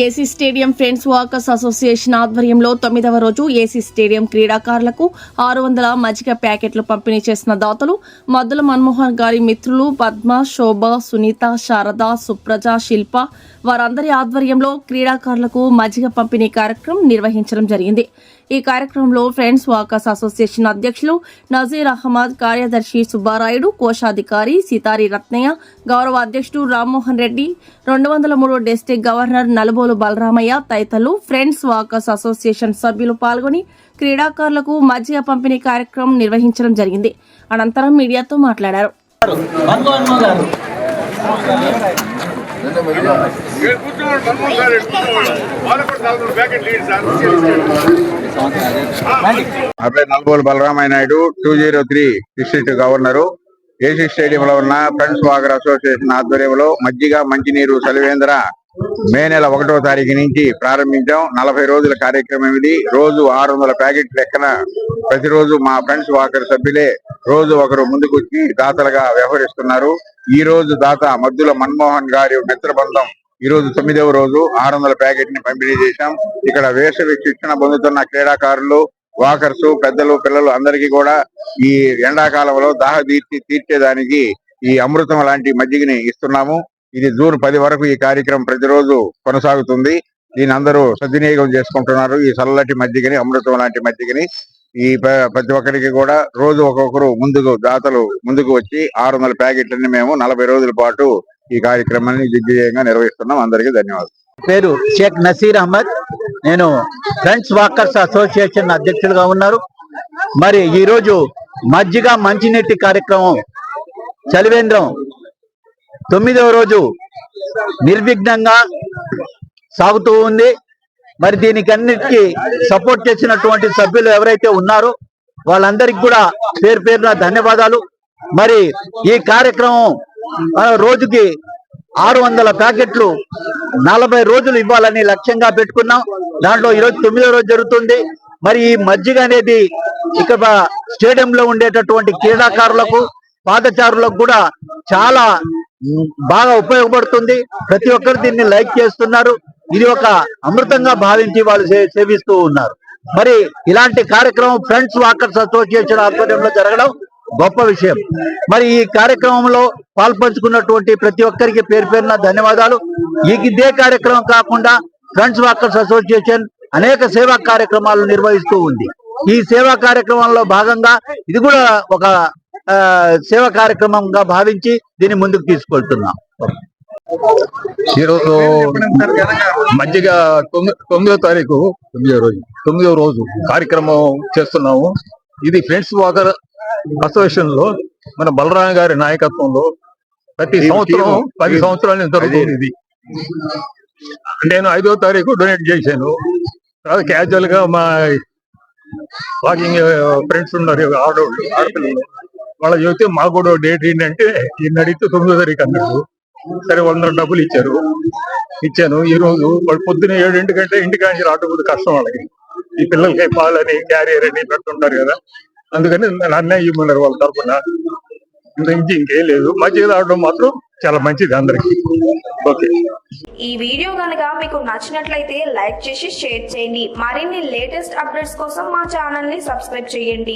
AC stadium friends walkers association ఆధ్వర్యంలో 9వ రోజు AC stadium క్రీడాకారులకు 600 మజ్జిగ ప్యాకెట్లు పంపిణీ చేసిన దాతలు మద్దుల మన్మోహన్ గారి మిత్రులు పద్మ, శోభ, సునీత, శారద, సుప్రజ, శిల్ప వారందరి ఆధ్వర్యంలో క్రీడాకారులకు మజ్జిగ పంపిణీ కార్యక్రమం నిర్వహించడం జరిగింది. ఈ కార్యక్రమంలో ఫ్రెండ్స్ వాకర్స్ అసోసియేషన్ అధ్యక్షులు నజీర్ అహ్మద్, కార్యదర్శి సుబ్బారాయుడు, కోశాధికారి సితారి రత్నయ్య, గౌరవ అధ్యక్షుడు రామ్మోహన్ రెడ్డి, 203 డిస్టిక్ గవర్నర్ నలుబోలు బలరామయ్య తదితరులు ఫ్రెండ్స్ వాకర్స్ అసోసియేషన్ సభ్యులు పాల్గొని క్రీడాకారులకు మజ్జిగ పంపిణీ కార్యక్రమం నిర్వహించడం జరిగింది. అనంతరం మీడియాతో మాట్లాడారు. Nalubolu Balaramaiah Naidu 203 district governor. AC స్టేడియంలో ఉన్న ఫ్రెండ్స్ వాకర్ అసోసియేషన్ ఆధ్వర్యంలో మజ్జిగ మంచినీరు చలివేంద్ర మే నెల 1వ తారీఖు నుంచి ప్రారంభించాం. 40 రోజుల కార్యక్రమం ఇది. రోజు 600 ప్యాకెట్ లెక్కన ప్రతిరోజు మా ఫ్రెండ్స్ వాకర్ సభ్యులే రోజు ఒకరు ముందుకొచ్చి దాతలుగా వ్యవహరిస్తున్నారు. ఈ రోజు దాత మద్దుల మన్మోహన్ గారి మిత్రబృందం ఈ రోజు 9వ రోజు 600 ప్యాకెట్ ని పంపిణీ చేశాం. ఇక్కడ వేసవి శిక్షణ పొందుతున్న క్రీడాకారులు, వాకర్స్, పెద్దలు, పిల్లలు అందరికీ కూడా ఈ ఎండాకాలంలో దాహ తీర్చేదానికి ఈ అమృతం లాంటి మజ్జిగని ఇస్తున్నాము. ఇది జూన్ 10 వరకు ఈ కార్యక్రమం ప్రతిరోజు కొనసాగుతుంది. దీని అందరూ సద్వినియోగం చేసుకుంటున్నారు. ఈ చల్లటి మజ్జిగని, అమృతం లాంటి మజ్జిగని ఈ ప్రతి ఒక్కరికి కూడా రోజు ఒక్కొక్కరు దాతలు ముందుకు వచ్చి 600 ప్యాకెట్లని మేము 40 రోజుల పాటు ఈ కార్యక్రమాన్ని దిగ్విజయంగా నిర్వహిస్తున్నాం. అందరికీ ధన్యవాదాలు. పేరు షేక్ నసీర్ అహ్మద్. నేను ఫ్రెండ్స్ వాకర్స్ అసోసియేషన్ అధ్యక్షులుగా ఉన్నారు. మరి ఈరోజు మజ్జిగ మంచినీటి కార్యక్రమం చలివేంద్రం 9వ రోజు నిర్విఘ్నంగా సాగుతూ ఉంది. మరి దీనికి అన్నిటికీ సపోర్ట్ చేసినటువంటి సభ్యులు ఎవరైతే ఉన్నారో వాళ్ళందరికీ కూడా పేరు పేరున ధన్యవాదాలు. మరి ఈ కార్యక్రమం రోజుకి 600 ప్యాకెట్లు 40 రోజులు ఇవ్వాలని లక్ష్యంగా పెట్టుకున్నాం. దాంట్లో ఈరోజు 9వ రోజు జరుగుతుంది. మరి ఈ మజ్జిగ అనేది ఇక స్టేడియంలో ఉండేటటువంటి క్రీడాకారులకు, పాదచారులకు కూడా చాలా బాగా ఉపయోగపడుతుంది. ప్రతి ఒక్కరు దీన్ని లైక్ చేస్తున్నారు. ఇది ఒక అమృతంగా భావించి వాళ్ళు సేవిస్తూ ఉన్నారు. మరి ఇలాంటి కార్యక్రమం ఫ్రెండ్స్ వాకర్స్ అసోసియేషన్ ఆధ్వర్యంలో జరగడం గొప్ప విషయం. మరి ఈ కార్యక్రమంలో పాల్పంచుకున్నటువంటి ప్రతి ఒక్కరికి పేరు పేరున ధన్యవాదాలు. ఇదే కార్యక్రమం కాకుండా ఫ్రెండ్స్ వాకర్స్ అసోసియేషన్ అనేక సేవా కార్యక్రమాలు నిర్వహిస్తూ ఉంది. ఈ సేవా కార్యక్రమంలో భాగంగా ఇది కూడా ఒక సేవా కార్యక్రమంగా భావించి దీన్ని ముందుకు తీసుకెళ్తున్నాం. ఈరోజు మజ్జిగ 9వ తారీఖు 9వ రోజు కార్యక్రమం చేస్తున్నాము. ఇది ఫ్రెండ్స్ వాకర్ అసోసియేషన్ లో మన బలరామ గారి నాయకత్వంలో ప్రతి సంవత్సరం 10 సంవత్సరాల నుంచి జరుగుతుంది. ఇది నేను 5వ తారీఖు డొనేట్ చేశాను. తర్వాత క్యాజువల్ గా మా వాకింగ్ ఫ్రెండ్స్ ఉన్నారు, ఆడపిల్లలు, వాళ్ళ చెబితే మాకు కూడా డేట్ ఏంటంటే ఈయన అడిగితే 9వ తారీఖు అన్నాడు. సరే 100 డబ్బులు ఇచ్చాను. ఈ రోజు వాళ్ళు పొద్దున్న 7 గంటల ఇంటికాంచి రావడం కష్టం. వాళ్ళకి ఈ పిల్లలకి పాలని, క్యారియర్ అని పెడుతుంటారు కదా, అందుకని నన్నే ఇవ్వమన్నారు వాళ్ళ తరఫున. ఇంకేం లేదు. మజ్జిగ తాగడం మాత్రం చాలా మంచిది అందరికి. ఓకే. ఈ వీడియో కనుక మీకు నచ్చినట్లయితే లైక్ చేసి షేర్ చేయండి. మరిన్ని లేటెస్ట్ అప్డేట్స్ కోసం మా ఛానల్ ని సబ్స్క్రైబ్ చేయండి.